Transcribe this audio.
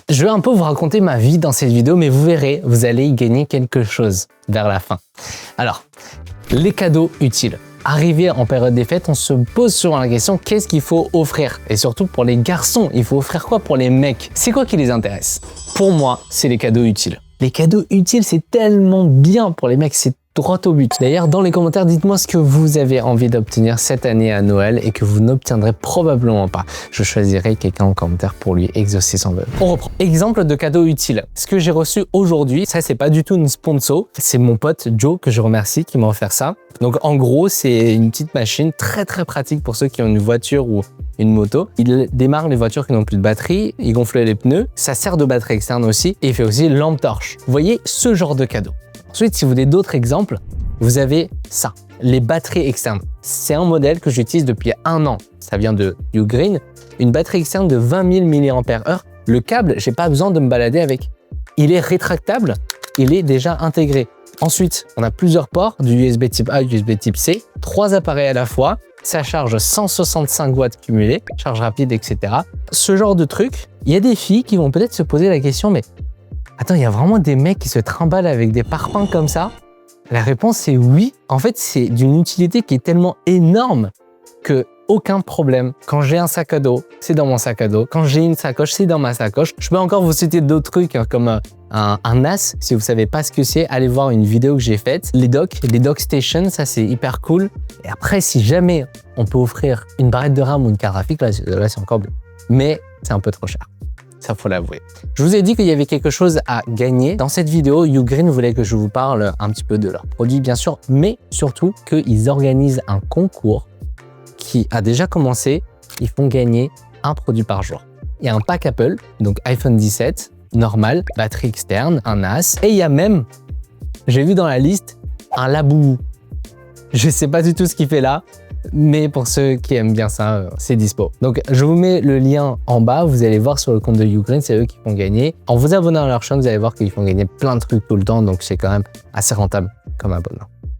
Je vais un peu vous raconter ma vie dans cette vidéo, mais vous verrez, vous allez y gagner quelque chose vers la fin. Alors, les cadeaux utiles. Arrivé en période des fêtes, on se pose souvent la question, qu'est-ce qu'il faut offrir? Et surtout pour les garçons, il faut offrir quoi pour les mecs? C'est quoi qui les intéresse? Pour moi, c'est les cadeaux utiles. Les cadeaux utiles, c'est tellement bien pour les mecs, c'est droit au but. D'ailleurs, dans les commentaires, dites-moi ce que vous avez envie d'obtenir cette année à Noël et que vous n'obtiendrez probablement pas. Je choisirai quelqu'un en commentaire pour lui exaucer son vœu. On reprend. Exemple de cadeau utile. Ce que j'ai reçu aujourd'hui, ça c'est pas du tout une sponsor, c'est mon pote Joe que je remercie qui m'a offert ça. Donc en gros, c'est une petite machine très pratique pour ceux qui ont une voiture ou une moto. Il démarre les voitures qui n'ont plus de batterie, il gonfle les pneus, ça sert de batterie externe aussi et il fait aussi lampe torche. Vous voyez ce genre de cadeau. Ensuite, si vous voulez d'autres exemples, vous avez ça, les batteries externes. C'est un modèle que j'utilise depuis 1 an. Ça vient de Ugreen, une batterie externe de 20 000 mAh. Le câble, j'ai pas besoin de me balader avec. Il est rétractable, il est déjà intégré. Ensuite, on a plusieurs ports, du USB type A, USB type C, 3 appareils à la fois. Ça charge 165 watts cumulés, charge rapide, etc. Ce genre de truc, il y a des filles qui vont peut-être se poser la question, mais attends, il y a vraiment des mecs qui se trimballent avec des parpaings comme ça? La réponse c'est oui. En fait, c'est d'une utilité qui est tellement énorme que aucun problème. Quand j'ai un sac à dos, c'est dans mon sac à dos. Quand j'ai une sacoche, c'est dans ma sacoche. Je peux encore vous citer d'autres trucs hein, comme un NAS. Si vous savez pas ce que c'est, allez voir une vidéo que j'ai faite. Les dock stations, ça c'est hyper cool. Et après, si jamais on peut offrir une barrette de RAM ou une carte graphique, là c'est encore mieux. Mais c'est un peu trop cher. Ça, faut l'avouer. Je vous ai dit qu'il y avait quelque chose à gagner. Dans cette vidéo, Ugreen voulait que je vous parle un petit peu de leurs produits, bien sûr, mais surtout qu'ils organisent un concours qui a déjà commencé. Ils font gagner un produit par jour. Il y a un pack Apple, donc iPhone 17, normal, batterie externe, un NAS, et il y a même, j'ai vu dans la liste, un Labubu. Je sais pas du tout ce qu'il fait là, mais pour ceux qui aiment bien ça, c'est dispo. Donc, je vous mets le lien en bas. Vous allez voir sur le compte de Ugreen, c'est eux qui font gagner. En vous abonnant à leur chaîne, vous allez voir qu'ils font gagner plein de trucs tout le temps. Donc, c'est quand même assez rentable comme abonnement.